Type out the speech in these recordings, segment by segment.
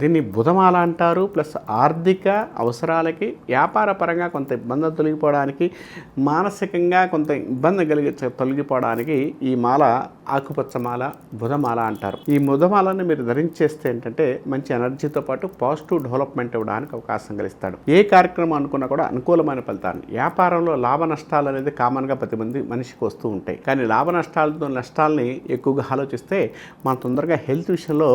దీన్ని బుధమాల అంటారు. ప్లస్ ఆర్థిక అవసరాలకి, వ్యాపార పరంగా కొంత ఇబ్బంది తొలగిపోవడానికి, మానసికంగా కొంత ఇబ్బంది తొలగిపోవడానికి ఈ మాల ఆకుపచ్చ మాల, బుధమాల అంటారు. ఈ బుధమాలను మీరు ధరించేస్తే ఏంటంటే మంచి ఎనర్జీతో పాటు పాజిటివ్ డెవలప్మెంట్ ఇవ్వడానికి అవకాశం కలిగిస్తాడు. ఏ కార్యక్రమం అనుకున్నా కూడా అనుకూలమైన ఫలితాన్ని. వ్యాపారంలో లాభ నష్టాలు అనేది కామన్గా ప్రతి మనిషికి వస్తూ ఉంటాయి. కానీ లాభ నష్టాలని ఎక్కువగా ఆలోచిస్తే మనం తొందరగా హెల్త్ విషయంలో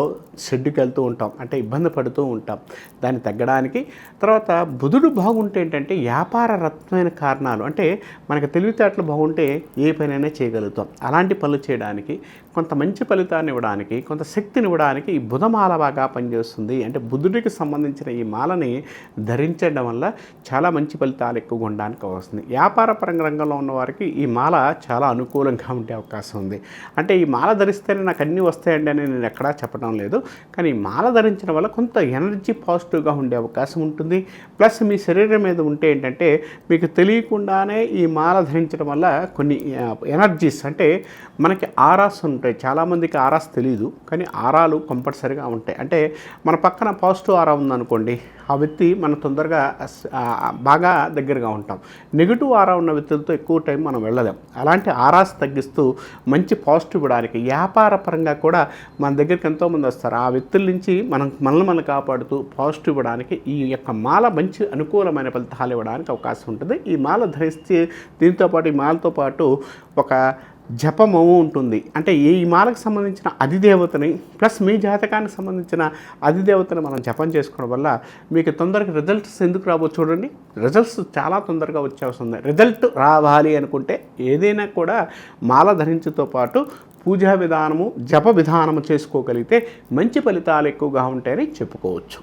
షెడ్యూకి వెళ్తూ ఉంటాం, అంటే ఇబ్బంది పడుతూ ఉంటాం. దాన్ని తగ్గడానికి తర్వాత బుధుడు బాగుంటే ఏంటంటే వ్యాపార రత్నమైన కారణాలు, అంటే మనకు తెలివితేటలు బాగుంటే ఏ పనైనా చేయగలుగుతాం. అలాంటి పనులు చేయడానికి, కొంత మంచి ఫలితాన్ని ఇవ్వడానికి, కొంత శక్తిని ఇవ్వడానికి ఈ బుధమాల బాగా పనిచేస్తుంది. అంటే బుధుడికి సంబంధించిన ఈ మాలని ధరించడం వల్ల చాలా మంచి ఫలితాలు ఎక్కువగా ఉండడానికి వస్తుంది. వ్యాపార పరంగా రంగంలో ఉన్న వారికి ఈ మాల చాలా అనుకూలంగా ఉండే అవకాశం ఉంది. అంటే ఈ మాల ధరిస్తేనే నాకు అన్నీ వస్తాయండి అని నేను ఎక్కడా చెప్పడం లేదు. కానీ ఈ మాల ధరించడం వల్ల కొంత ఎనర్జీ పాజిటివ్గా ఉండే అవకాశం ఉంటుంది. ప్లస్ మీ శరీరం మీద ఉంటే ఏంటంటే మీకు తెలియకుండానే ఈ మాల ధరించడం వల్ల కొన్ని ఎనర్జీస్, అంటే మనకి ఆరాస్ ఉంటాయి. చాలామందికి ఆరాస్ తెలియదు, కానీ ఆరాలు కంపల్సరీగా ఉంటాయి. అంటే మన పక్కన పాజిటివ్ ఆరా ఉందనుకోండి, ఆ వ్యక్తి మనం తొందరగా బాగా దగ్గరగా ఉంటాం. నెగిటివ్ ఆరా ఉన్న వ్యక్తులతో ఎక్కువ టైం మనం వెళ్ళలేం. అలాంటి ఆరాస్ తగ్గిస్తూ మంచి పాజిటివ్ ఇవ్వడానికి, వ్యాపార పరంగా కూడా మన దగ్గరికి ఎంతోమంది వస్తారు. ఆ వ్యక్తుల నుంచి మనల్ని కాపాడుతూ పాజిటివ్ ఇవ్వడానికి ఈ యొక్క మాల మంచి అనుకూలమైన ఫలితాలు ఇవ్వడానికి అవకాశం ఉంటుంది. ఈ మాల ధరిస్తే దీంతోపాటు, ఈ మాలతో పాటు ఒక జపము ఉంటుంది. అంటే ఈ మాలకు సంబంధించిన అధిదేవతని ప్లస్ మీ జాతకానికి సంబంధించిన అధిదేవతని మనం జపం చేసుకోవడం వల్ల మీకు తొందరగా రిజల్ట్స్ ఎందుకు రాబో చూడండి. రిజల్ట్స్ చాలా తొందరగా వచ్చే అవసరం ఉంది. రిజల్ట్ రావాలి అనుకుంటే ఏదైనా కూడా మాల ధరించుతో పాటు పూజా విధానము, జప విధానము చేసుకోగలిగితే మంచి ఫలితాలు ఎక్కువగా ఉంటాయని చెప్పుకోవచ్చు.